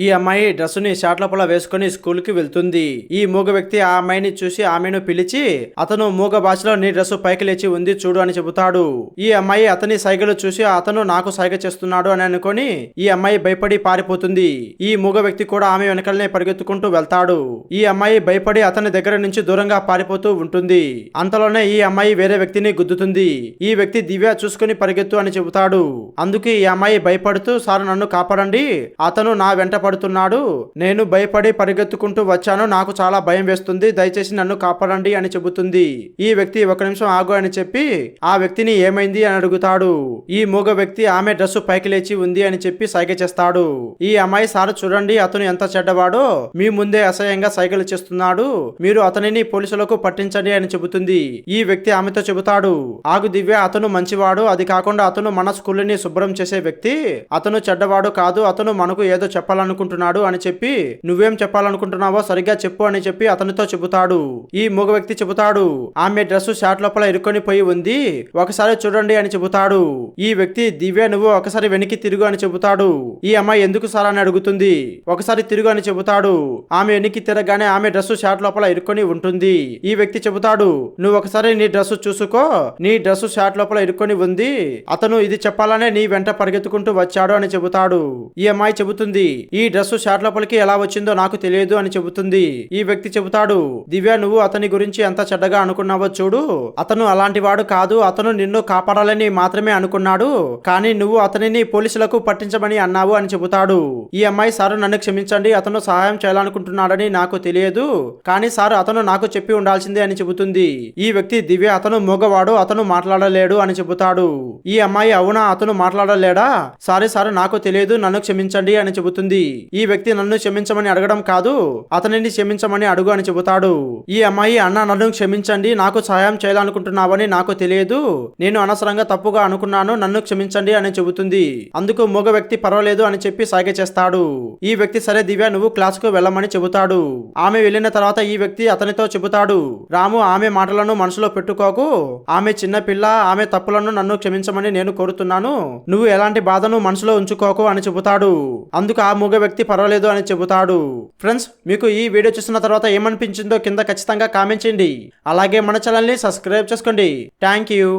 ఈ అమ్మాయి డ్రెస్సుని షార్ట్ లోపల వేసుకుని స్కూల్ కి వెళ్తుంది. ఈ మూగ వ్యక్తి ఆ అమ్మాయిని చూసి ఆమెను పిలిచి అతను మూగ భాషలో నీ డ్రెస్సు పైకి లేచి ఉంది చూడు అని చెబుతాడు. ఈ అమ్మాయి అతని సైగలు చూసి అతను నాకు సైగ చేస్తున్నాడు అని అనుకొని ఈ అమ్మాయి భయపడి పారిపోతుంది. ఈ మూగ వ్యక్తి కూడా ఆమె వెనకలనే పరిగెత్తుకుంటూ వెళ్తాడు. ఈ అమ్మాయి భయపడి అతని దగ్గర నుంచి దూరంగా పారిపోతూ ఉంటుంది. అంతలోనే ఈ అమ్మాయి వేరే వ్యక్తిని గుద్దుతుంది. ఈ వ్యక్తి దివ్య చూసుకుని పరిగెత్తు అని చెబుతాడు. అందుకే ఈ అమ్మాయి భయపడుతూ సార్ నన్ను కాపాడండి, అతను నా వెంట పడుతున్నాడు, నేను భయపడి పరిగెత్తుకుంటూ వచ్చాను, నాకు చాలా భయం వేస్తుంది, దయచేసి నన్ను కాపాడండి అని చెబుతుంది. ఈ వ్యక్తి ఒక నిమిషం ఆగు అని చెప్పి ఆ వ్యక్తిని ఏమైంది అని అడుగుతాడు. ఈ మూగ వ్యక్తి ఆమె డ్రెస్సు పైకి లేచి ఉంది అని చెప్పి సైగ చేస్తాడు. ఈ అమ్మాయి సార్ చూడండి అతను ఎంత చెడ్డవాడో, మీ ముందే అసహ్యంగా సైగలు చేస్తున్నాడు, మీరు అతనిని పోలీసులకు పట్టించండి అని చెబుతుంది. ఈ వ్యక్తి ఆమెతో చెబుతాడు, ఆగు దివ్య, అతను మంచివాడు, అది కాకుండా అతను మన స్కూల్ని శుభ్రం చేసే వ్యక్తి, అతను చెడ్డవాడు కాదు, అతను మనకు ఏదో చెప్పాలనుకుంటున్నాడు అని చెప్పి నువ్వేం చెప్పాలనుకుంటున్నావో సరిగ్గా చెప్పు అని చెప్పి అతనితో చెబుతాడు. ఈ మూగ వ్యక్తి చెబుతాడు, ఆమె డ్రెస్సు షార్ట్ లోపల ఇరుక్కొని పోయి ఉంది, ఒకసారి చూడండి అని చెబుతాడు. ఈ వ్యక్తి దివ్య నువ్వు ఒకసారి వెనక్కి తిరుగు అని చెబుతాడు. ఈ అమ్మాయి ఎందుకు సార్ అని అడుగుతుంది. ఒకసారి తిరుగు అని చెబుతాడు. ఆమె వెనక్కి తిరగగానే ఆమె డ్రెస్సు షార్ట్ లోపల ఇరుక్కొని ఉంటుంది. ఈ వ్యక్తి చెబుతాడు, నువ్వు ఒకసారి నీ డ్రెస్సు చూసుకో, నీ డ్రెస్సు షార్ట్ లోపల ఇరుక్కొని ఉంది, అతను ఇది చెప్పాలనే నీ వెంట పరిగెత్తుకుంటూ వచ్చాడు అని చెబుతాడు. ఈ అమ్మాయి చెబుతుంది, ఈ డ్రెస్సు షార్ట్ లోపలికి ఎలా వచ్చిందో నాకు తెలియదు అని చెబుతుంది. ఈ వ్యక్తి చెబుతాడు, దివ్య నువ్వు అతని గురించి ఎంత చెడ్డగా అనుకున్నావో చూడు, అతను అలాంటి వాడు కాదు, అతను నిన్ను కాపాడాలని మాత్రమే అనుకున్నాడు, కానీ నువ్వు అతనిని పోలీసులకు పట్టించమని అన్నావు అని చెబుతాడు. ఈ అమ్మాయి సారు నన్ను క్షమించండి, అతను సహాయం చేయాలనుకుంటున్నాడని నాకు తెలియదు, కానీ సార్ అతను నాకు చెప్పి ఉండాల్సిందే అని చెబుతుంది. ఈ వ్యక్తి దివ్య అతను మూగవాడు, అతను మాట్లాడలేడు అని చెబుతాడు. ఈ అమ్మాయి అవునా, అతను మాట్లాడలేడా, సారీ సార్ నాకు తెలియదు, నన్ను క్షమించండి అని చెబుతుంది. ఈ వ్యక్తి నన్ను క్షమించమని అడగడం కాదు, అతనిని క్షమించమని అడుగు అని చెబుతాడు. ఈ అమ్మాయి అన్న నన్ను క్షమించండి, నాకు సహాయం చేయాలనుకుంటున్నావని నాకు తెలియదు, నేను అనవసరంగా తప్పుగా అనుకున్నాను, నన్ను క్షమించండి అని చెబుతుంది. అందుకు మూగ వ్యక్తి పర్వాలేదు అని చెప్పి సాగే చేస్తాడు. ఈ వ్యక్తి సరే దివ్య నువ్వు క్లాసుకు వెళ్ళమని చెబుతాడు. ఆమె వెళ్ళిన తర్వాత ఈ వ్యక్తి అతనితో చెబుతాడు, రాము ఆమె మాటలను మనసులో పెట్టుకోకు, ఆమె చిన్న పిల్ల, ఆమె తప్పులను నన్ను క్షమించమని నేను కోరుతున్నాను, నువ్వు ఎలాంటి బాధను మనసులో ఉంచుకోకు అని చెబుతాడు. అందుకు ఆ మూగ వ్యక్తి పర్వాలేదు అని చెబుతాడు. ఫ్రెండ్స్, మీకు ఈ వీడియో చూసిన తర్వాత ఏమనిపించిందో కింద ఖచ్చితంగా కామెంట్ చేయండి. అలాగే మన ఛానల్ని సబ్స్క్రైబ్ చేసుకోండి. Thank you.